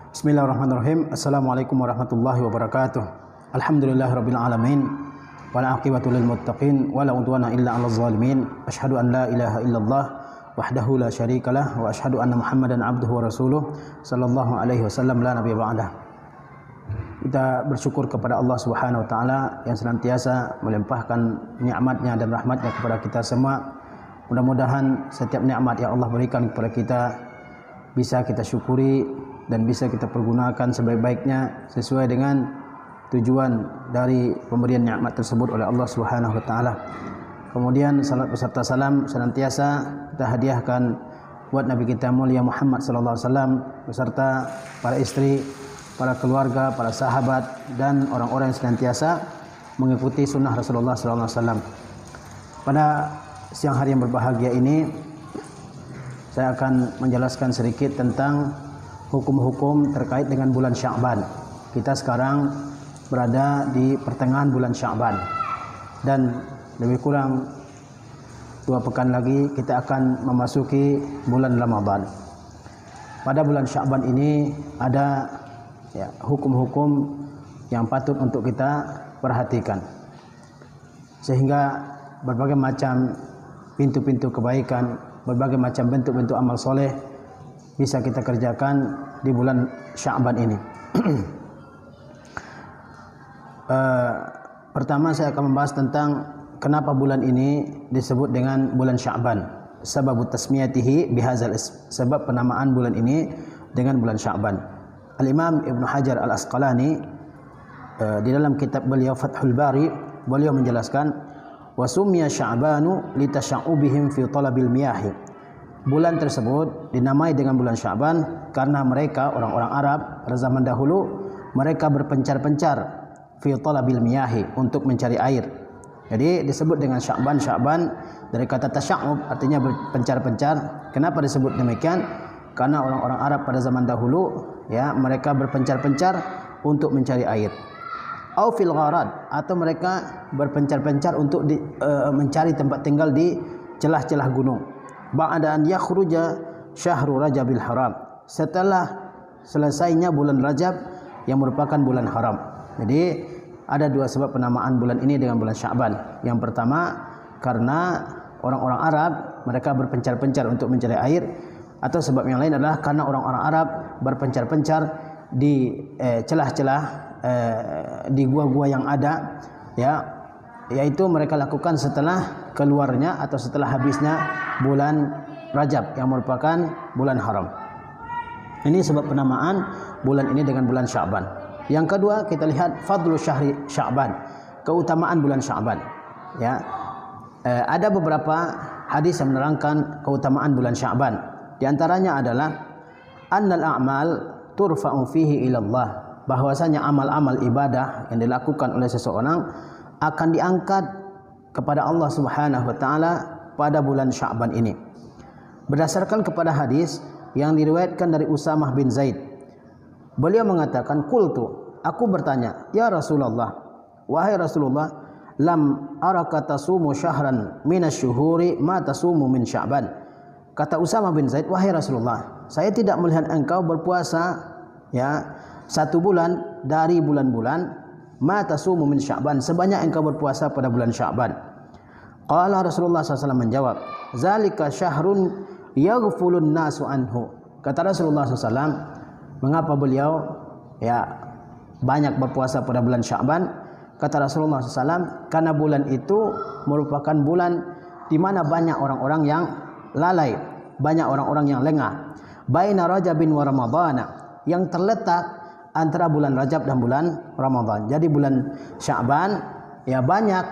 Bismillahirrahmanirrahim. Assalamualaikum warahmatullahi wabarakatuh. Alhamdulillahirabbil alamin. Wal aqibatu lil muttaqin wala udwana illa 'alal zalimin. Asyhadu an la ilaha illallah wahdahu la syarikalah wa asyhadu anna Muhammadan abduhu wa rasuluh sallallahu alaihi wasallam la nabiyya ba'dah. Kita bersyukur kepada Allah Subhanahu wa taala yang senantiasa melimpahkan nikmat-Nya dan rahmat-Nya kepada kita semua. Mudah-mudahan setiap nikmat yang Allah berikan kepada kita bisa kita syukuri dan bisa kita pergunakan sebaik-baiknya sesuai dengan tujuan dari pemberian nikmat tersebut oleh Allah Subhanahu wa taala. Kemudian salat beserta salam senantiasa kita hadiahkan buat Nabi kita mulia Muhammad sallallahu alaihi wasallam beserta para istri, para keluarga, para sahabat dan orang-orang yang senantiasa mengikuti sunnah Rasulullah sallallahu alaihi wasallam. Pada siang hari yang berbahagia ini saya akan menjelaskan sedikit tentang hukum-hukum terkait dengan bulan Sya'ban. Kita sekarang berada di pertengahan bulan Sya'ban dan lebih kurang 2 pekan lagi kita akan memasuki bulan Ramadan. Pada bulan Sya'ban ini ada hukum-hukum yang patut untuk kita perhatikan, sehingga berbagai macam pintu-pintu kebaikan, berbagai macam bentuk-bentuk amal soleh bisa kita kerjakan di bulan Sya'ban ini. Pertama saya akan membahas tentang kenapa bulan ini disebut dengan bulan Sya'ban. Sebab tasmiyatihi bihadzal ism. Sebab penamaan bulan ini dengan bulan Sya'ban. Al-Imam Ibnu Hajar Al-Asqalani di dalam kitab beliau Fathul Bari, beliau menjelaskan wa summiya Sya'banu litasya'ubihim fi talabil miyah. Bulan tersebut dinamai dengan bulan Sya'ban karena mereka orang-orang Arab pada zaman dahulu mereka berpencar-pencar fi talabil miyahi untuk mencari air. Jadi disebut dengan Sya'ban. Sya'ban dari kata tasya'ub artinya berpencar-pencar. Kenapa disebut demikian? Karena orang-orang Arab pada zaman dahulu mereka berpencar-pencar untuk mencari air. Au fil gharad, atau mereka berpencar-pencar untuk mencari tempat tinggal di celah-celah gunung. Ba'da an yakhruja syahrul Rajabil Haram, setelah selesainya bulan Rajab yang merupakan bulan haram. Jadi ada 2 sebab penamaan bulan ini dengan bulan Sya'ban. Yang pertama karena orang-orang Arab mereka berpencar-pencar untuk mencari air, atau sebab yang lain adalah karena orang-orang Arab berpencar-pencar di celah-celah di gua-gua yang ada, yaitu mereka lakukan setelah keluarnya atau setelah habisnya bulan Rajab yang merupakan bulan haram. Ini sebab penamaan bulan ini dengan bulan Sya'ban. Yang kedua kita lihat fadlu syahri Sya'ban, keutamaan bulan Sya'ban. Ada beberapa hadis yang menerangkan keutamaan bulan Sya'ban. Di antaranya adalah annal a'mal turfa'u fihi ila Allah, bahwasanya amal-amal ibadah yang dilakukan oleh seseorang akan diangkat kepada Allah Subhanahu wa taala pada bulan Sya'ban ini. Berdasarkan kepada hadis yang diriwayatkan dari Usamah bin Zaid, beliau mengatakan, qultu, aku bertanya, ya Rasulullah, wahai Rasulullah, lam araka tasumu syahran minasyuhuri ma tasumu min Sya'ban. Kata Usamah bin Zaid, wahai Rasulullah, saya tidak melihat engkau berpuasa 1 bulan dari bulan-bulan ma tasumu min Sya'ban, sebanyak engkau berpuasa pada bulan Sya'ban. Qala Rasulullah SAW menjawab, zalika syahrun yaghfulun nasu anhu. Kata Rasulullah SAW, mengapa beliau banyak berpuasa pada bulan Sya'ban? Kata Rasulullah SAW, karena bulan itu merupakan bulan di mana banyak orang-orang yang lalai, banyak orang-orang yang lengah. Baina Rajabin wa Ramadhana, yang terletak antara bulan Rajab dan bulan Ramadan. Jadi bulan Sya'ban banyak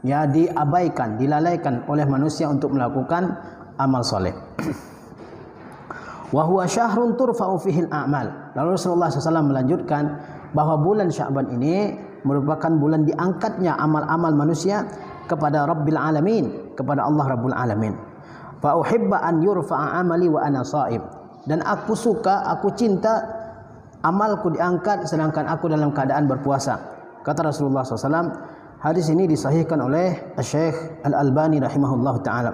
diabaikan, dilalaikan oleh manusia untuk melakukan amal soleh. Wa huwa syahrun turfa'u fihi al-a'mal. Lalu Rasulullah SAW melanjutkan bahwa bulan Sya'ban ini merupakan bulan diangkatnya amal-amal manusia kepada Rabbil Alamin, kepada Allah Rabbul Alamin. Fa uhibba an yurfa'a amali wa ana sha'im. Dan aku suka, aku cinta amalku diangkat sedangkan aku dalam keadaan berpuasa. Kata Rasulullah SAW. Hadis ini disahihkan oleh Syekh Al-Albani rahimahullah ta'ala.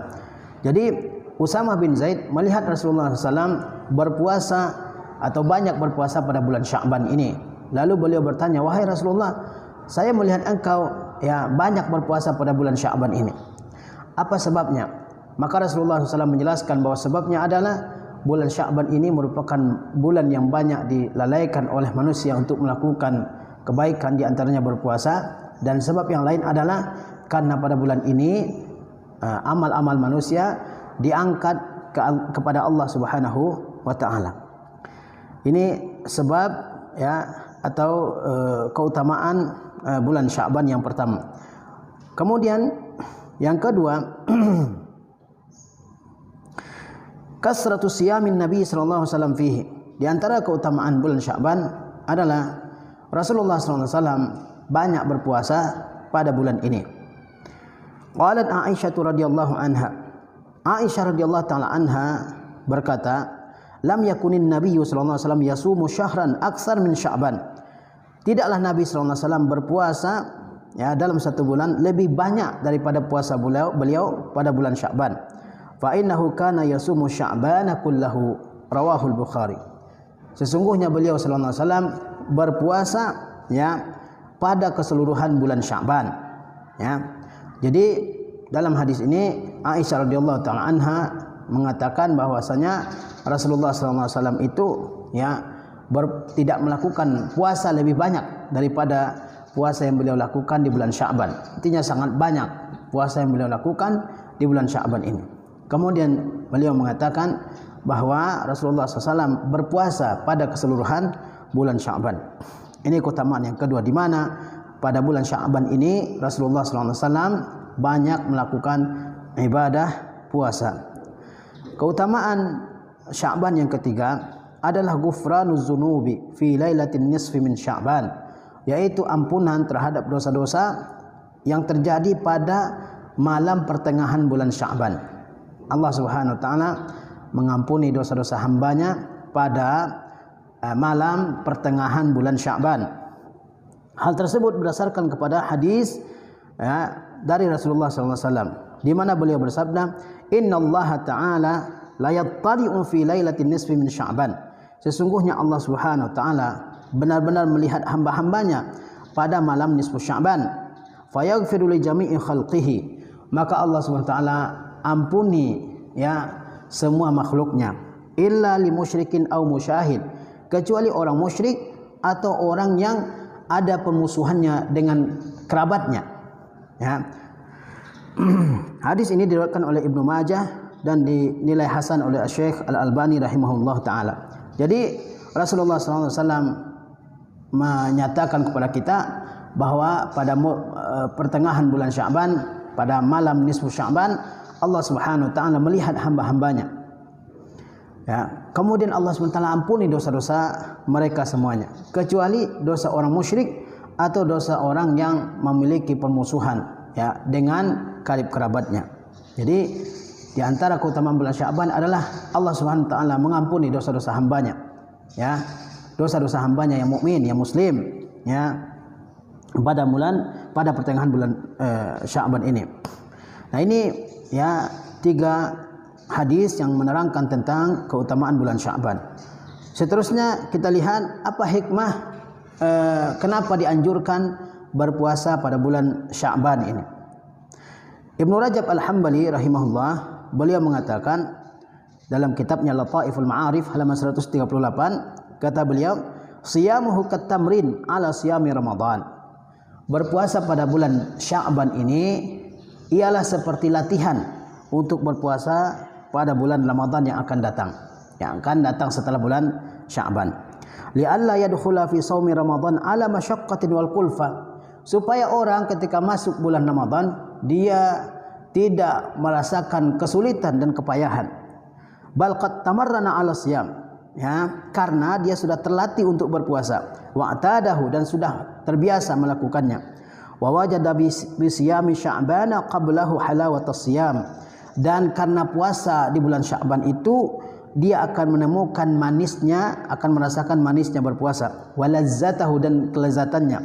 Jadi Usamah bin Zaid melihat Rasulullah SAW berpuasa atau banyak berpuasa pada bulan Sya'ban ini. Lalu beliau bertanya, wahai Rasulullah, saya melihat engkau ya banyak berpuasa pada bulan Sya'ban ini. Apa sebabnya? Maka Rasulullah SAW menjelaskan bahwa sebabnya adalah bulan Sya'ban ini merupakan bulan yang banyak dilalaikan oleh manusia untuk melakukan kebaikan, di antaranya berpuasa. Dan sebab yang lain adalah karena pada bulan ini amal-amal manusia diangkat kepada Allah Subhanahu wa taala. Ini sebab ya atau keutamaan bulan Sya'ban yang pertama. Kemudian yang kedua, kasratus siyamin Nabi sallallahu alaihi wasallam fihi. Di antara keutamaan bulan Sya'ban adalah Rasulullah sallallahu alaihi wasallam banyak berpuasa pada bulan ini. Qalat Aisyah radhiyallahu anha. Aisyah radhiyallahu taala anha berkata, lam yakunin nabiyyu sallallahu alaihi wasallam yasumu syahran aksar min Sya'ban. Tidaklah Nabi sallallahu alaihi wasallam berpuasa ya dalam satu bulan lebih banyak daripada puasa beliau pada bulan Sya'ban. Fa innahu kana yasumu Sya'bana kullahu, rawahul Bukhari. Sesungguhnya beliau sallallahu alaihi wasallam berpuasa ya pada keseluruhan bulan Sya'ban ya. Jadi dalam hadis ini Aisyah radhiyallahu taala anha mengatakan bahwasanya Rasulullah sallallahu alaihi wasallam itu ya tidak melakukan puasa lebih banyak daripada puasa yang beliau lakukan di bulan Sya'ban. Artinya sangat banyak puasa yang beliau lakukan di bulan Sya'ban ini. Kemudian beliau mengatakan bahwa Rasulullah SAW berpuasa pada keseluruhan bulan Sya'ban. Ini keutamaan yang kedua, di mana pada bulan Sya'ban ini Rasulullah SAW banyak melakukan ibadah puasa. Keutamaan Sya'ban yang ketiga adalah ghufranuz dzunubi fi lailatin nisfi min Sya'ban, yaitu ampunan terhadap dosa-dosa yang terjadi pada malam pertengahan bulan Sya'ban. Allah Subhanahu wa taala mengampuni dosa-dosa hambanya pada malam pertengahan bulan Sya'ban. Hal tersebut berdasarkan kepada hadis ya, dari Rasulullah SAW, di mana beliau bersabda, innallaha ta'ala la yattali'u fi lailatin nisfi min Sya'ban. Sesungguhnya Allah Subhanahu wa taala benar-benar melihat hamba-hambanya pada malam nisfu Sya'ban. Fayaghfiru li jami'i khalqihi. Maka Allah Subhanahu wa taala ampuni ya semua makhluknya, illa li musyrikin aw musyahid, kecuali orang musyrik atau orang yang ada permusuhannya dengan kerabatnya ya. Hadis ini diriwayatkan oleh Ibnu Majah dan dinilai hasan oleh Syekh Al-Albani rahimahullah taala. Jadi Rasulullah SAW menyatakan kepada kita bahwa pada pertengahan bulan Sya'ban, pada malam nisfu Sya'ban, Allah Subhanahu wa taala melihat hamba-hambanya. Ya, kemudian Allah Subhanahu wa taala ampuni dosa-dosa mereka semuanya, kecuali dosa orang musyrik atau dosa orang yang memiliki permusuhan ya dengan karib kerabatnya. Jadi di antara keutamaan bulan Sya'ban adalah Allah Subhanahu wa taala mengampuni dosa-dosa hambanya. Ya, dosa-dosa hambanya yang mukmin, yang muslim ya pada pertengahan bulan Sya'ban ini. Nah, ini ya 3 hadis yang menerangkan tentang keutamaan bulan Sya'ban. Seterusnya kita lihat apa hikmah kenapa dianjurkan berpuasa pada bulan Sya'ban ini. Ibnu Rajab Al-Hambali rahimahullah, beliau mengatakan dalam kitabnya Lataiful Ma'arif halaman 138, kata beliau, siyamuhu katamrin ala siyami Ramadan. Berpuasa pada bulan Sya'ban ini ialah seperti latihan untuk berpuasa pada bulan Ramadan yang akan datang setelah bulan Sya'ban. Li'alla yadkhula fi shaumi Ramadan ala masyaqqatin wal kulfa, supaya orang ketika masuk bulan Ramadan dia tidak merasakan kesulitan dan kepayahan. Bal qad tamarrana ala siyam, ya, karena dia sudah terlatih untuk berpuasa, wa'tadahu, dan sudah terbiasa melakukannya. Wa wajada bi siyami Sya'bana qablahu halawatas siyam, dan karena puasa di bulan Sya'ban itu dia akan menemukan manisnya, akan merasakan manisnya berpuasa, walazzatahu, dan kelezatannya,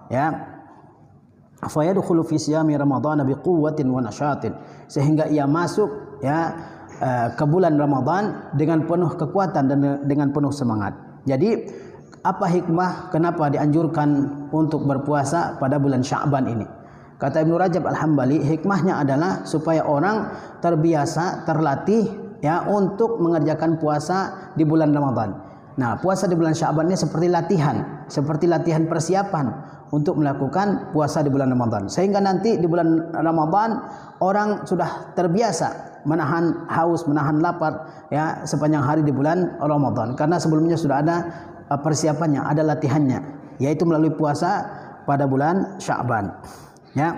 ya. Fa yadkhulu fi siyami Ramadan biquwwatin wa nashatin, sehingga ia masuk ya ke bulan Ramadan dengan penuh kekuatan dan dengan penuh semangat. Jadi apa hikmah kenapa dianjurkan untuk berpuasa pada bulan Sya'ban ini? Kata Ibnu Rajab Al-Hambali, hikmahnya adalah supaya orang terbiasa, terlatih ya untuk mengerjakan puasa di bulan Ramadan. Nah, puasa di bulan Sya'ban ini seperti latihan persiapan untuk melakukan puasa di bulan Ramadan. Sehingga nanti di bulan Ramadan orang sudah terbiasa menahan haus, menahan lapar ya sepanjang hari di bulan Ramadan. Karena sebelumnya sudah ada persiapannya, ada latihannya, yaitu melalui puasa pada bulan Sya'ban. Ya.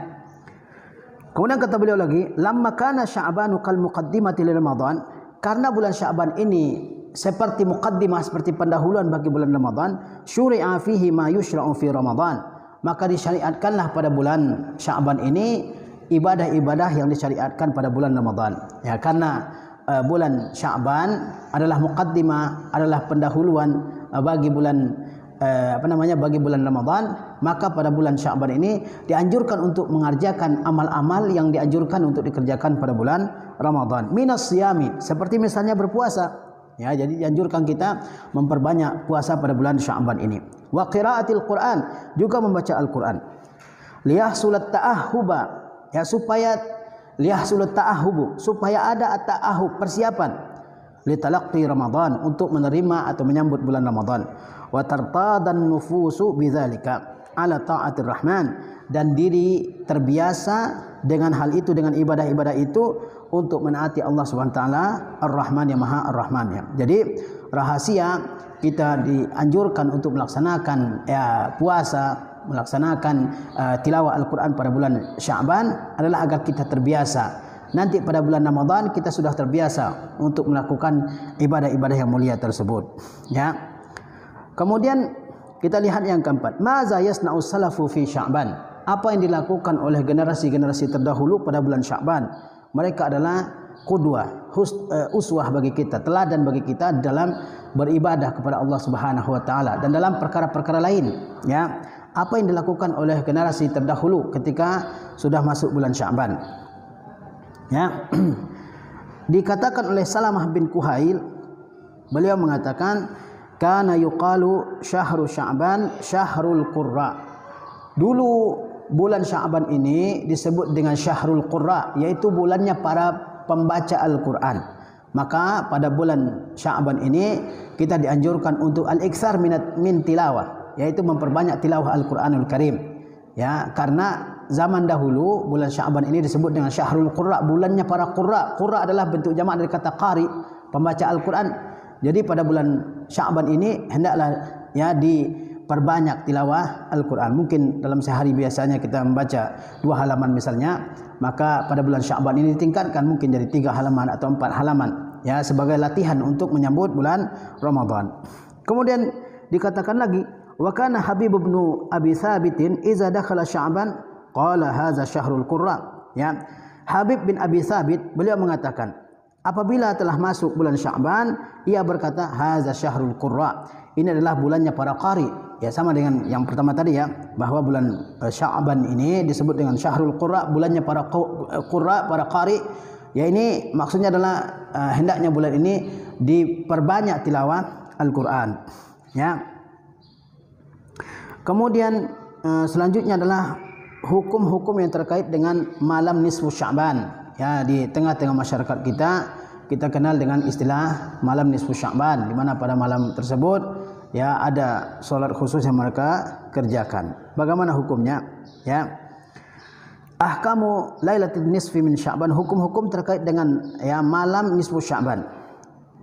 Kemudian kata beliau lagi, lamma kana Sya'banu kal muqaddimati li Ramadan, karena bulan Sya'ban ini seperti muqaddimah, seperti pendahuluan bagi bulan Ramadan, syuri'a fihi ma yushra'u fi Ramadan, maka disyariatkanlah pada bulan Sya'ban ini ibadah-ibadah yang disyariatkan pada bulan Ramadan. Ya, karena bulan Sya'ban adalah muqaddimah, adalah pendahuluan bagi bulan bagi bulan Ramadan, maka pada bulan Sya'ban ini dianjurkan untuk mengerjakan amal-amal yang dianjurkan untuk dikerjakan pada bulan Ramadan. Minas siyami, seperti misalnya berpuasa. Ya, jadi dianjurkan kita memperbanyak puasa pada bulan Sya'ban ini. Wa qiraatil Quran, juga membaca Al-Quran. Liyahsulat ta'ahuba, ya supaya liyahsulat ta'ahubu, supaya ada at-ta'ahub, persiapan li talaqqi Ramadan, untuk menerima atau menyambut bulan Ramadan. Wa tartadan nufusu bidzalika ala ta'atir rahman, dan diri terbiasa dengan hal itu, dengan ibadah-ibadah itu untuk menaati Allah Subhanahu wa taala Ar-Rahman yang Maha Ar-Rahman ya. Jadi rahasia kita dianjurkan untuk melaksanakan puasa, melaksanakan tilawah Al-Qur'an pada bulan Sya'ban adalah agar kita terbiasa. Nanti pada bulan Ramadan kita sudah terbiasa untuk melakukan ibadah-ibadah yang mulia tersebut. Ya. Kemudian kita lihat yang keempat, maza yasna'u salafu fi Sya'ban. Apa yang dilakukan oleh generasi-generasi terdahulu pada bulan Sya'ban? Mereka adalah qudwah, uswah bagi kita, teladan bagi kita dalam beribadah kepada Allah Subhanahu wa taala dan dalam perkara-perkara lain, ya. Apa yang dilakukan oleh generasi terdahulu ketika sudah masuk bulan Sya'ban? Ya. Dikatakan oleh Salamah bin Kuhail, beliau mengatakan, kana yuqalu syahru Sya'ban syahrul qurra. Dulu bulan Sya'ban ini disebut dengan Syahrul Qurra, yaitu bulannya para pembaca Al-Quran. Maka pada bulan Sya'ban ini kita dianjurkan untuk al-iksar min tilawah, yaitu memperbanyak tilawah Al-Quranul Karim. Ya, karena zaman dahulu bulan Sya'ban ini disebut dengan Syahrul Qurra, bulannya para qurra. Qurra adalah bentuk jamak dari kata qari, pembaca Al-Quran. Jadi pada bulan Sya'ban ini hendaklah ya perbanyak tilawah Al-Quran. Mungkin dalam sehari biasanya kita membaca 2 halaman misalnya, maka pada bulan Sya'ban ini ditingkatkan mungkin jadi 3 halaman atau 4 halaman, ya, sebagai latihan untuk menyambut bulan Ramadan. Kemudian dikatakan lagi, wa kana Habib bin Abi Tsabitin idza dakhala Sya'ban qala hadza syahrul qurra. Ya, Habib bin Abi Tsabit beliau mengatakan, apabila telah masuk bulan Sya'ban, ia berkata hadza syahrul qurra. Ini adalah bulannya para qari. Ya, sama dengan yang pertama tadi ya, bahwa bulan Sya'ban ini disebut dengan Syahrul Qurra, bulannya para qurra, para qari. Ya, ini maksudnya adalah hendaknya bulan ini diperbanyak tilawah Al-Qur'an. Ya. Kemudian selanjutnya adalah hukum-hukum yang terkait dengan malam nisfu Sya'ban. Ya, di tengah-tengah masyarakat kita kenal dengan istilah malam nisfu Sya'ban, di mana pada malam tersebut ya ada solat khusus yang mereka kerjakan. Bagaimana hukumnya? Ya. Ahkamu lailatul nisfi min Sya'ban, hukum-hukum terkait dengan ya malam nisfu Sya'ban.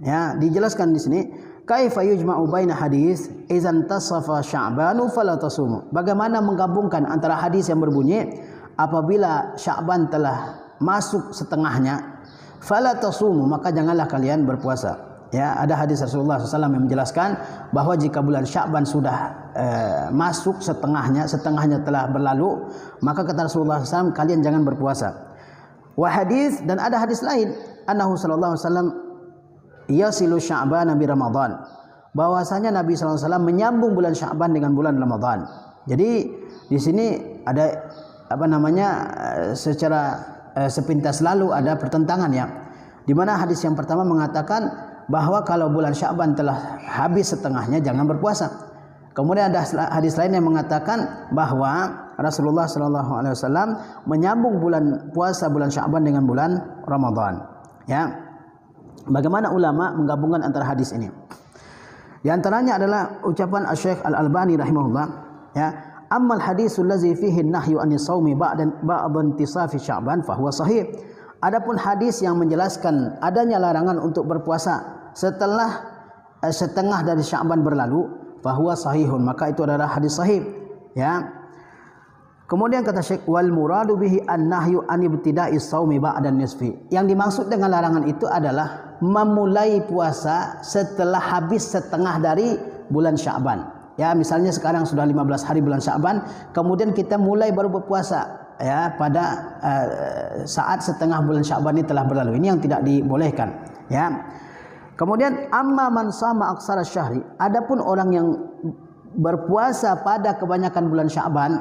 Ya, dijelaskan di sini, kaifa yujma'u baina hadis idzan tasafa Sya'banu fala tasumu. Bagaimana menggabungkan antara hadis yang berbunyi apabila Sya'ban telah masuk setengahnya, fala tasumu, maka janganlah kalian berpuasa. Ya, ada hadis Rasulullah SAW yang menjelaskan bahwa jika bulan Sya'ban sudah masuk setengahnya telah berlalu, maka kata Rasulullah SAW, kalian jangan berpuasa. Wa hadis, dan ada hadis lain, annahu sallallahu alaihi wasallam yasilu Sya'ban bi Ramadan, bahwasanya Nabi sallallahu alaihi wasallam menyambung bulan Sya'ban dengan bulan Ramadan. Jadi di sini ada secara sepintas lalu ada pertentangan ya. Di mana hadis yang pertama mengatakan bahwa kalau bulan Sya'ban telah habis setengahnya jangan berpuasa. Kemudian ada hadis lain yang mengatakan bahwa Rasulullah SAW menyambung puasa bulan Sya'ban dengan bulan Ramadan. Ya, bagaimana ulama menggabungkan antara hadis ini? Di antaranya adalah ucapan Syekh Al-Albani rahimahullah. Ya, ammal hadisul ladzi fihi an-nahyu anis shaumi ba'da intisafi Sya'ban fa huwa sahih. Adapun hadis yang menjelaskan adanya larangan untuk berpuasa setelah setengah dari Sya'ban berlalu, fahuwa sahihun, maka itu adalah hadis sahih. Ya. Kemudian kata Syekh, wal muradu bihi an-nahyu an ibtida'is shaumi ba'da nisfi. Yang dimaksud dengan larangan itu adalah memulai puasa setelah habis setengah dari bulan Sya'ban. Ya, misalnya sekarang sudah 15 hari bulan Sya'ban, kemudian kita mulai baru berpuasa ya pada saat setengah bulan Sya'ban ini telah berlalu. Ini yang tidak dibolehkan, ya. Kemudian amma man sama aksara syahri, adapun orang yang berpuasa pada kebanyakan bulan Sya'ban,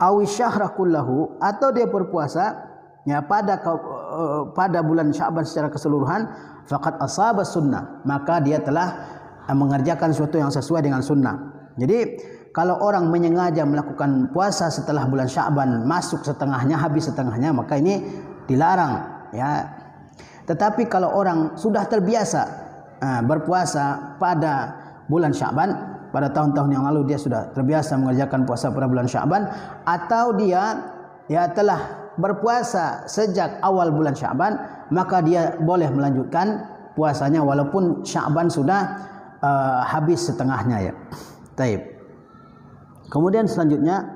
awi syahra kullahu, atau dia berpuasa ya pada bulan Sya'ban secara keseluruhan, faqad asaba sunnah, maka dia telah mengerjakan sesuatu yang sesuai dengan sunnah. Jadi kalau orang menyengaja melakukan puasa setelah bulan Sya'ban masuk setengahnya, habis setengahnya, maka ini dilarang, ya. Tetapi kalau orang sudah terbiasa berpuasa pada bulan Sya'ban, pada tahun-tahun yang lalu dia sudah terbiasa mengerjakan puasa pada bulan Sya'ban, atau dia ya telah berpuasa sejak awal bulan Sya'ban, maka dia boleh melanjutkan puasanya walaupun Sya'ban sudah habis setengahnya, ya. Taib. Kemudian selanjutnya,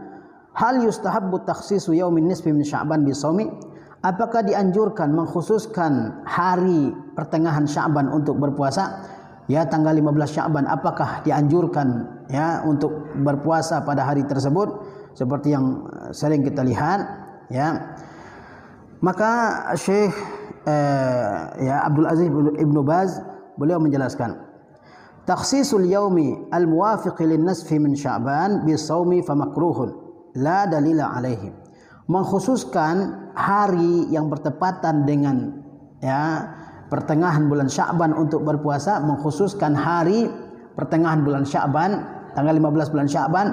hal yustahabbu takhsisu yaumin nisfi min Sya'ban bisawmi? Apakah dianjurkan mengkhususkan hari pertengahan Sya'ban untuk berpuasa? Ya, tanggal 15 Sya'ban, apakah dianjurkan ya untuk berpuasa pada hari tersebut seperti yang sering kita lihat, ya. Maka Syekh ya Abdul Aziz Ibnu Baz beliau menjelaskan, takhsisul yaumi al-muwafiqi lin-nisfi min Sya'ban bisawmi fa makruhun la dalila alaihi. Mengkhususkan hari yang bertepatan dengan ya pertengahan bulan Sya'ban untuk berpuasa, mengkhususkan hari pertengahan bulan Sya'ban, tanggal 15 bulan Sya'ban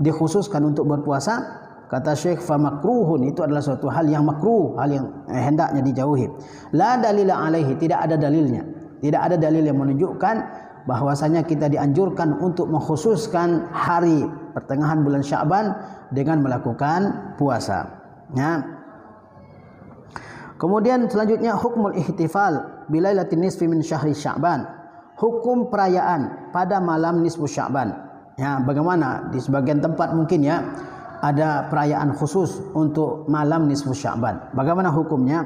dikhususkan untuk berpuasa, kata Syekh, fa makruhun, itu adalah suatu hal yang makruh, hal yang hendaknya dijauhi. La dalila alaihi, tidak ada dalilnya. Tidak ada dalil yang menunjukkan bahwasanya kita dianjurkan untuk mengkhususkan hari pertengahan bulan Sya'ban dengan melakukan puasa, ya. Kemudian selanjutnya, hukmul ihtifal bilailatin nisfi min syahri Sya'ban. Hukum perayaan pada malam nisfu Sya'ban. Ya, bagaimana di sebagian tempat mungkin ya ada perayaan khusus untuk malam nisfu Sya'ban. Bagaimana hukumnya?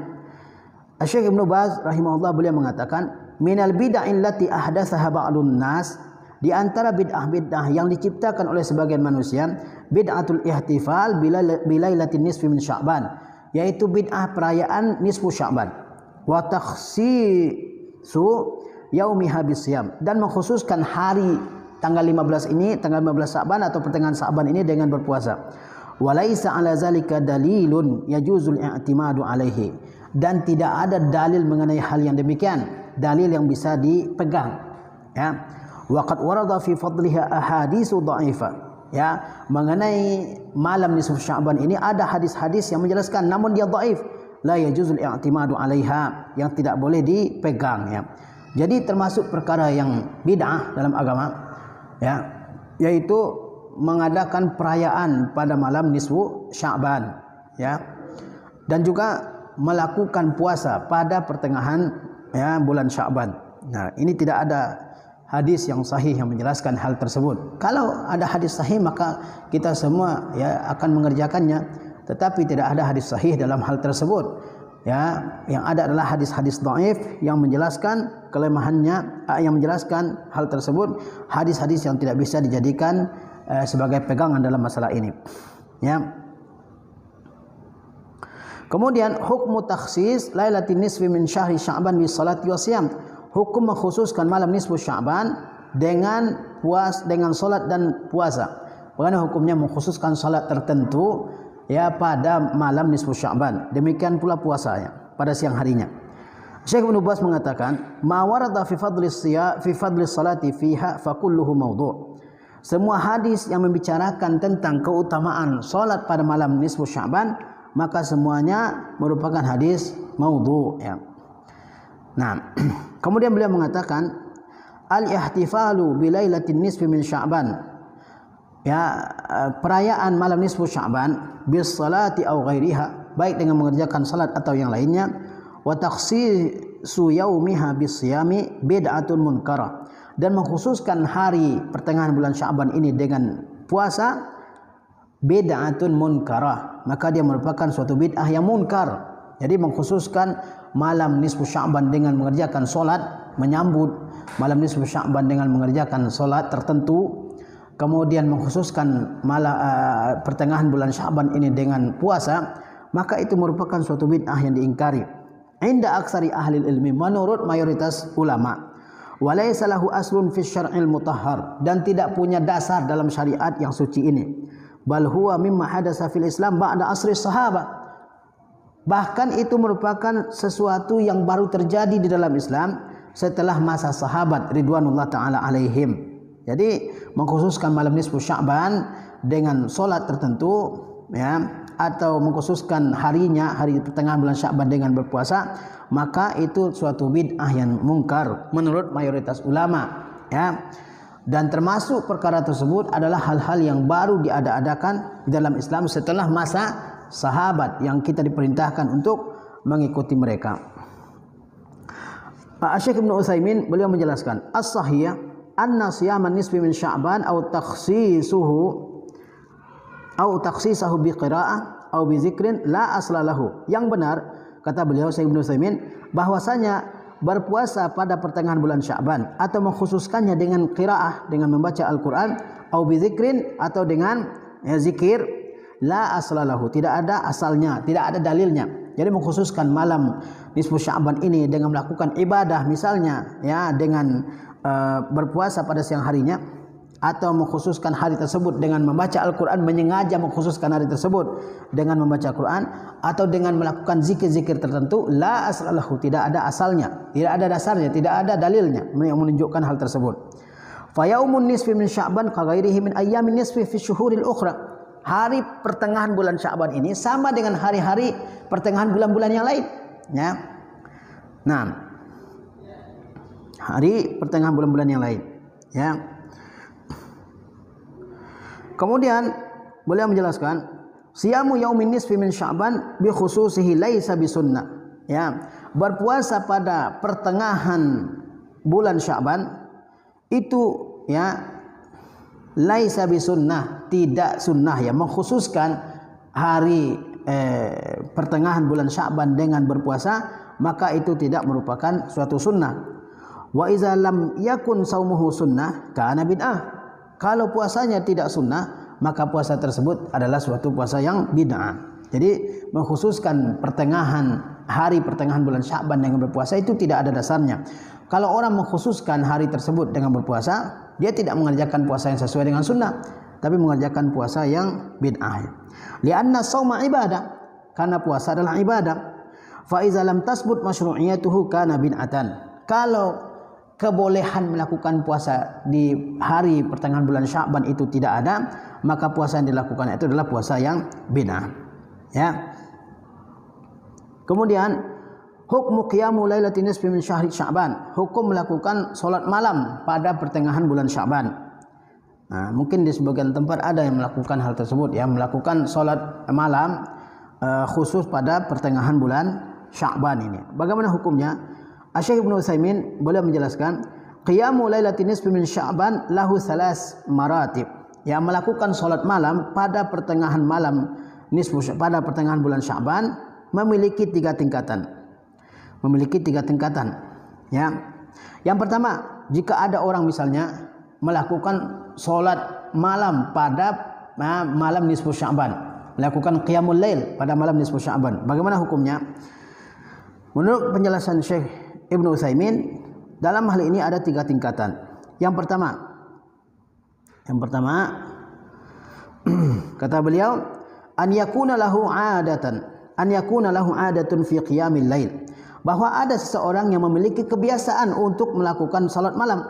Syekh Ibnu Baz rahimahullah beliau mengatakan, minal bid'ah allati ahdatsaha ba'dun nas, di antara bid'ah-bid'ah yang diciptakan oleh sebagian manusia, bid'atul ihtifal bilailatin nisfi min Sya'ban, yaitu bid'ah perayaan nisfu Sya'ban, wa takhsisu yaumi habisiyam, dan mengkhususkan hari tanggal 15 ini, tanggal 15 Sya'ban atau pertengahan Sya'ban ini dengan berpuasa. Walaisa ala zalika dalilun yajuzul i'timadu alaihi, dan tidak ada dalil mengenai hal yang demikian, dalil yang bisa dipegang, ya. Waqad warada fi fadliha ahaditsu dha'ifah, ya, mengenai malam nisfu Sya'ban ini ada hadis-hadis yang menjelaskan, namun dia dhaif, la yajuzul i'timadu 'alaiha, yang tidak boleh dipegang, ya. Jadi termasuk perkara yang bid'ah dalam agama, ya, yaitu mengadakan perayaan pada malam nisfu Sya'ban, ya, dan juga melakukan puasa pada pertengahan ya bulan Sya'ban. Nah, ini tidak ada hadis yang sahih yang menjelaskan hal tersebut. Kalau ada hadis sahih maka kita semua ya akan mengerjakannya, tetapi tidak ada hadis sahih dalam hal tersebut. Ya, yang ada adalah hadis-hadis dhaif yang menjelaskan kelemahannya, yang menjelaskan hal tersebut, hadis-hadis yang tidak bisa dijadikan sebagai pegangan dalam masalah ini. Ya. Kemudian hukmu takhsis lailatin nisfi min syahri Sya'ban bis salati wasiyam. Hukum mengkhususkan malam nisfu Sya'ban dengan salat dan puasa. Bagaimana hukumnya mengkhususkan salat tertentu ya pada malam nisfu Sya'ban. Demikian pula puasanya pada siang harinya. Syekh Ibnu Baz mengatakan, "Ma warada fi fadli salati fiha fa kulluhu mawdu'." Semua hadis yang membicarakan tentang keutamaan salat pada malam nisfu Sya'ban, maka semuanya merupakan hadis maudhu' ya. Nah, kemudian beliau mengatakan, "Al-ihtifalu bi lailatin nisfi min Sya'ban." Ya, perayaan malam nisfu Sya'ban bis salati aw ghairiha, baik dengan mengerjakan salat atau yang lainnya, wa takhsisu yaumiha bisiyami bid'atun munkarah, dan mengkhususkan hari pertengahan bulan Sya'ban ini dengan puasa bid'atun munkarah, maka dia merupakan suatu bid'ah yang munkar. Jadi mengkhususkan malam nisfu Sya'ban dengan mengerjakan salat, menyambut malam nisfu Sya'ban dengan mengerjakan salat tertentu, kemudian mengkhususkan pertengahan bulan Sya'ban ini dengan puasa, maka itu merupakan suatu bid'ah yang diingkari inda aksari ahli ilmi, menurut mayoritas ulama. Walaysa lahu aslun fi syar'il mutahhar, dan tidak punya dasar dalam syariat yang suci ini. Bal huwa mimma hadasa fil Islam ba'da asri sahabat. Bahkan itu merupakan sesuatu yang baru terjadi di dalam Islam setelah masa sahabat ridwanullah taala alaihim. Jadi mengkhususkan malam nisfu Sya'ban dengan solat tertentu, ya, atau mengkhususkan harinya, hari pertengahan bulan Sya'ban dengan berpuasa, maka itu suatu bid'ah yang mungkar menurut mayoritas ulama, ya. Dan termasuk perkara tersebut adalah hal-hal yang baru diada-adakan dalam Islam setelah masa sahabat yang kita diperintahkan untuk mengikuti mereka. Syekh Ibnu Utsaimin beliau menjelaskan, as-sahih anna siyaman nisfi min Sya'ban aw takhsisahu bi qira'ah aw bi zikrin la asla lahu. Yang benar, kata beliau Syekh Ibnu Utsaimin, bahwasanya berpuasa pada pertengahan bulan Sya'ban atau mengkhususkannya dengan qiraah, dengan membaca Al-Qur'an, aw bi zikrin, atau dengan zikir, la asla lahu, tidak ada asalnya, tidak ada dalilnya. Jadi mengkhususkan malam nisfu Sya'ban ini dengan melakukan ibadah, misalnya ya dengan berpuasa pada siang harinya, atau mengkhususkan hari tersebut dengan membaca Al-Quran, menyengaja mengkhususkan hari tersebut dengan membaca Al-Quran, atau dengan melakukan zikir-zikir tertentu, la aslahu, tidak ada asalnya, tidak ada dasarnya, tidak ada dalilnya yang menunjukkan hal tersebut. Fa yaumun nisfi min Sya'ban ka ghairihi min ayyamin nisfi fi syuhuril ukhra. Hari pertengahan bulan Sya'ban ini sama dengan hari-hari pertengahan bulan-bulan yang lain, ya. Nah, hari pertengahan bulan-bulan yang lain, ya. Kemudian beliau menjelaskan, siyamu yaumin nisfi min Sya'ban bi khususihi laisa bi sunnah, ya. Berpuasa pada pertengahan bulan Sya'ban itu, ya, laisa bi sunnah, tidak sunnah, ya, mengkhususkan hari pertengahan bulan Sya'ban dengan berpuasa, maka itu tidak merupakan suatu sunnah. Wa iza lam yakun saumuhu sunnah kana bid'ah. Kalau puasanya tidak sunnah, maka puasa tersebut adalah suatu puasa yang bid'ah. Jadi mengkhususkan hari pertengahan bulan Sya'ban dengan berpuasa itu tidak ada dasarnya. Kalau orang mengkhususkan hari tersebut dengan berpuasa, dia tidak mengerjakan puasa yang sesuai dengan sunnah, tapi mengerjakan puasa yang bid'ah. Lianna shauma ibadah, karena puasa adalah ibadah. Fa iza lam tasbut masyru'iyatuhu kana bid'atan. Kalau kebolehan melakukan puasa di hari pertengahan bulan Sya'ban itu tidak ada, maka puasa yang dilakukan itu adalah puasa yang bid'ah, ya. Kemudian hukmu qiyamu lailatin nisfi min syahri Sya'ban, hukum melakukan salat malam pada pertengahan bulan Sya'ban. Nah, mungkin di sebagian tempat ada yang melakukan hal tersebut, ya, melakukan salat malam khusus pada pertengahan bulan Sya'ban ini. Bagaimana hukumnya? Syekh Ibnu Utsaimin boleh menjelaskan, qiyamu lailatin nisfi min Sya'ban lahu salas maratib. Ya, melakukan salat malam pada pertengahan pada pertengahan bulan Sya'ban memiliki tiga tingkatan. Ya. Yang pertama, jika ada orang misalnya melakukan salat malam pada malam nisfu Sya'ban, melakukan qiyamul lail pada malam nisfu Sya'ban, bagaimana hukumnya? Menurut penjelasan Syekh Ibnu Utsaimin, dalam hal ini ada tiga tingkatan. Yang pertama, kata beliau, an yakuna lahu adatun fi qiyamil lail, bahwa ada seseorang yang memiliki kebiasaan untuk melakukan salat malam.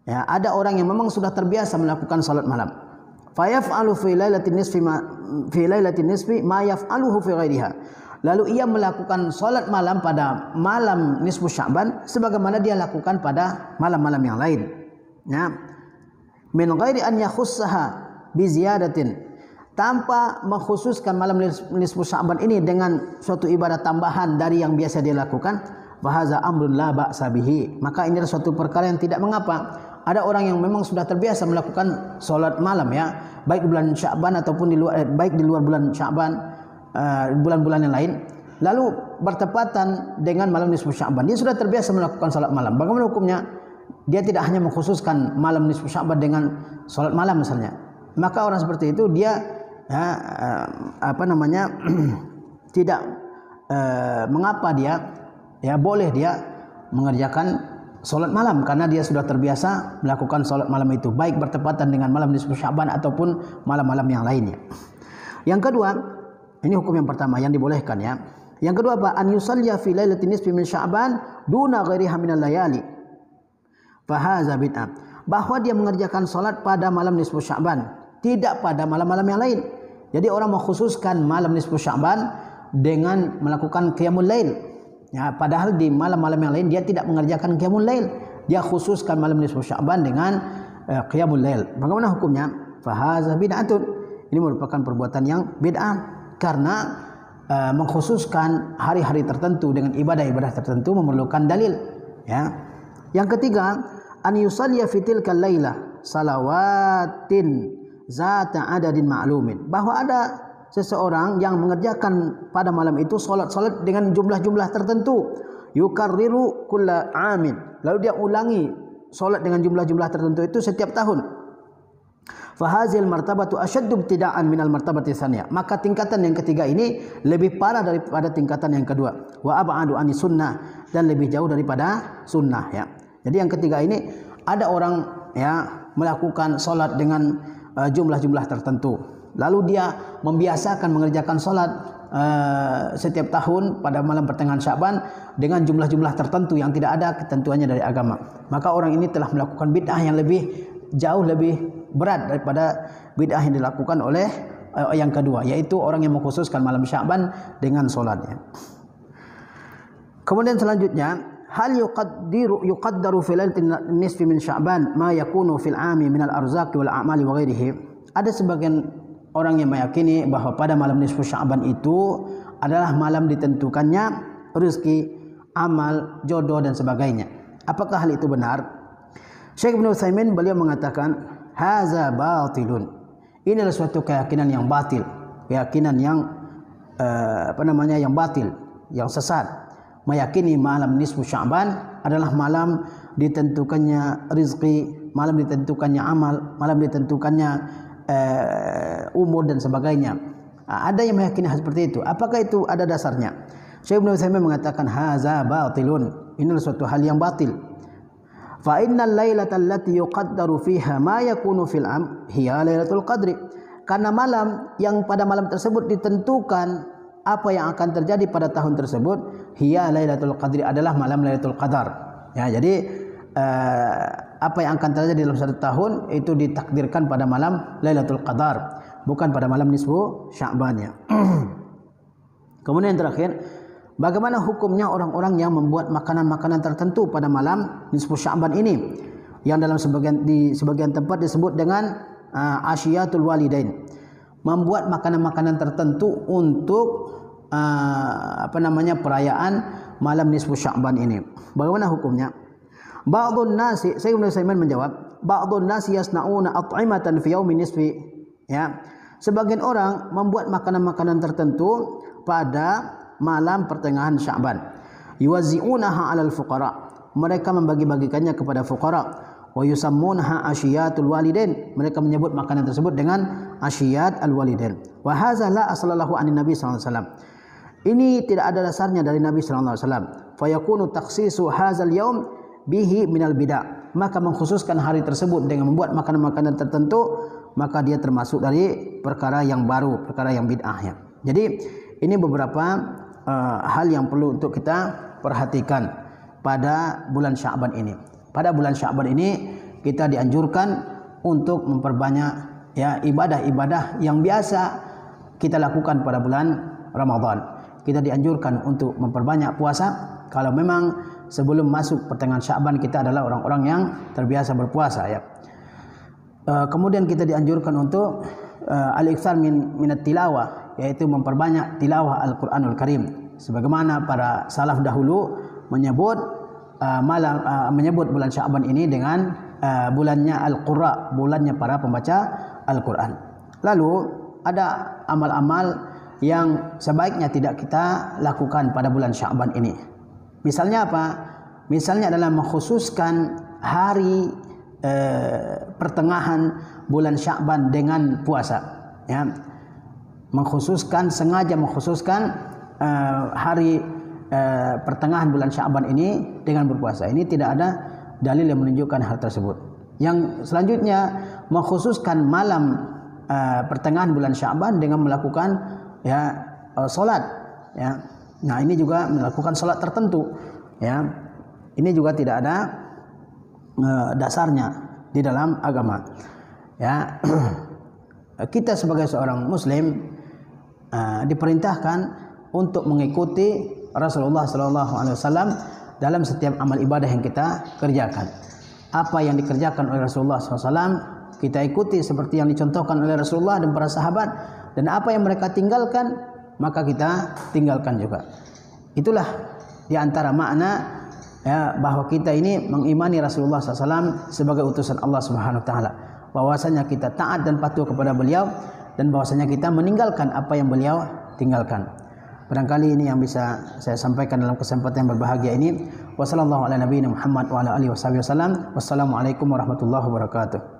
Ya, ada orang yang memang sudah terbiasa melakukan salat malam. Fayaf'alu fi lailatin nisfi ma yaf'aluhu fi ghairiha. Lalu ia melakukan salat malam pada malam nisfu Sya'ban sebagaimana dia lakukan pada malam-malam yang lain. Ya. Min ghairi an yakhussaha bi ziyadatin, tanpa mengkhususkan malam nisfu Sya'ban ini dengan suatu ibadah tambahan dari yang biasa dia lakukan, fahaza amrun la ba'sa bihi, maka ini adalah suatu perkara yang tidak mengapa. Ada orang yang memang sudah terbiasa melakukan salat malam, ya, baik di bulan Sya'ban ataupun baik di luar bulan Sya'ban, bulan-bulan yang lain, lalu bertepatan dengan malam nisfu Sya'ban dia sudah terbiasa melakukan salat malam. Bagaimana hukumnya? Dia tidak hanya mengkhususkan malam nisfu Sya'ban dengan salat malam misalnya, maka orang seperti itu dia tidak mengapa dia, ya, boleh dia mengerjakan salat malam karena dia sudah terbiasa melakukan salat malam itu, baik bertepatan dengan malam nisfu Sya'ban ataupun malam-malam yang lainnya. Yang kedua, ini hukum yang pertama yang dibolehkan, ya. Yang kedua apa? An yusalliya fi lailatin nisfi min Sya'ban duna ghairiha minal layali. Fahaza bid'ah. Bahwa dia mengerjakan salat pada malam nisfu Sya'ban, tidak pada malam-malam yang lain. Jadi orang mengkhususkan malam nisfu Sya'ban dengan melakukan qiyamul lail. Ya, padahal di malam-malam yang lain dia tidak mengerjakan qiyamul lail. Dia khususkan malam nisfu Sya'ban dengan qiyamul lail. Bagaimana hukumnya? Fahaza bid'atun. Ini merupakan perbuatan yang bid'ah karena mengkhususkan hari-hari tertentu dengan ibadah-ibadah tertentu memerlukan dalil, ya. Yang ketiga, an yusalliya fi tilkal lailah salawatin zata adadin ma'lumin, bahwa ada seseorang yang mengerjakan pada malam itu salat-salat dengan jumlah-jumlah tertentu, yukarriru kulla amin, lalu dia ulangi salat dengan jumlah-jumlah tertentu itu setiap tahun. Fahazil martabatu asyaddu ibtida'an minal martabati tsaniyah, maka tingkatan yang ketiga ini lebih parah daripada tingkatan yang kedua. Wa ab'adu anis sunnah, dan lebih jauh daripada sunnah, ya. Jadi yang ketiga ini ada orang, ya, melakukan salat dengan jumlah-jumlah tertentu, lalu dia membiasakan mengerjakan salat setiap tahun pada malam pertengahan Sya'ban dengan jumlah-jumlah tertentu yang tidak ada ketentuannya dari agama. Maka orang ini telah melakukan bid'ah yang jauh lebih berat daripada bid'ah yang dilakukan oleh yang kedua, yaitu orang yang mengkhususkan malam Sya'ban dengan salatnya. Kemudian selanjutnya, hal yuqaddaru fi lailatin nisfi min Sya'ban ma yakunu fil 'ami min al-arzaqi wal a'mali wa ghairihi. Ada sebagian orang yang meyakini bahwa pada malam nisfu Sya'ban itu adalah malam ditentukannya rezeki, amal, jodoh dan sebagainya. Apakah hal itu benar? Syekh Ibnu Utsaimin beliau mengatakan, haza batilun. Ini adalah suatu keyakinan yang batil, keyakinan yang yang batil, yang sesat. Meyakini malam nisfu Sya'ban adalah malam ditentukannya rezeki, malam ditentukannya amal, malam ditentukannya umur dan sebagainya. Ada yang meyakini hal seperti itu. Apakah itu ada dasarnya? Syekh Ibnu Utsaimin mengatakan haza batilun. Ini adalah suatu hal yang batil. Fa innal lailata allati yuqaddaru fiha ma yakunu fil 'am hiya lailatul qadri. Karena malam yang pada malam tersebut ditentukan apa yang akan terjadi pada tahun tersebut, hiya lailatul qadri, adalah malam lailatul qadar. Ya, jadi apa yang akan terjadi dalam satu tahun itu ditakdirkan pada malam lailatul qadar, bukan pada malam nisfu Sya'ban, ya. Kemudian yang terakhir, bagaimana hukumnya orang-orang yang membuat makanan-makanan tertentu pada malam nisfu Sya'ban ini, yang dalam sebagian tempat disebut dengan asyiyatul walidain, membuat makanan-makanan tertentu untuk perayaan malam nisfu Sya'ban ini. Bagaimana hukumnya? Ba'dun nasi, saya Ibnu Utsaimin menjawab, ba'dun nasi yasna'una at'imatan fi yaumin nisfi, ya. Sebagian orang membuat makanan-makanan tertentu pada malam pertengahan Sya'ban. Yuwazzi'unaha 'alal fuqara. Mereka membagi-bagikannya kepada fuqara. Wa yusammunaha asyiyatul walidain. Mereka menyebut makanan tersebut dengan asyiyat al-walidain. Wa hadza la aslalahu 'anin nabi sallallahu alaihi wasallam. Ini tidak ada dasarnya dari Nabi sallallahu alaihi wasallam. Fa yakunu takhsisu hadzal yaum bihi minal bid'ah. Maka mengkhususkan hari tersebut dengan membuat makanan-makanan tertentu, maka dia termasuk dari perkara yang baru, perkara yang bid'ah, ya. Jadi ini beberapa hal yang perlu untuk kita perhatikan pada bulan Sya'ban ini. Pada bulan Sya'ban ini kita dianjurkan untuk memperbanyak ya ibadah-ibadah yang biasa kita lakukan pada bulan Ramadan. Kita dianjurkan untuk memperbanyak puasa kalau memang sebelum masuk pertengahan Sya'ban kita adalah orang-orang yang terbiasa berpuasa ya. Kemudian kita dianjurkan untuk al-iktsar minat tilawah, yaitu memperbanyak tilawah Al-Qur'anul Karim. Sebagaimana para salaf dahulu menyebut bulan Sya'ban ini dengan bulannya Al-Qurra, bulannya para pembaca Al-Qur'an. Lalu ada amal-amal yang sebaiknya tidak kita lakukan pada bulan Sya'ban ini. Misalnya apa? Misalnya adalah mengkhususkan hari pertengahan bulan Sya'ban dengan puasa ya. Sengaja mengkhususkan hari pertengahan bulan Sya'ban ini dengan berpuasa. Ini tidak ada dalil yang menunjukkan hal tersebut. Yang selanjutnya mengkhususkan malam pertengahan bulan Sya'ban dengan melakukan ya salat ya. Nah, ini juga melakukan salat tertentu ya. Ini juga tidak ada dasarnya di dalam agama ya. Kita sebagai seorang muslim diperintahkan untuk mengikuti Rasulullah SAW dalam setiap amal ibadah yang kita kerjakan. Apa yang dikerjakan oleh Rasulullah SAW kita ikuti seperti yang dicontohkan oleh Rasulullah dan para sahabat, dan apa yang mereka tinggalkan maka kita tinggalkan juga. Itulah di antara makna ya, bahwa kita ini mengimani Rasulullah SAW sebagai utusan Allah Subhanahu Wa Taala, bahwasanya kita taat dan patuh kepada beliau, dan bahwasanya kita meninggalkan apa yang beliau tinggalkan. Barangkali ini yang bisa saya sampaikan dalam kesempatan yang berbahagia ini. Wassalamualaikum warahmatullahi wabarakatuh.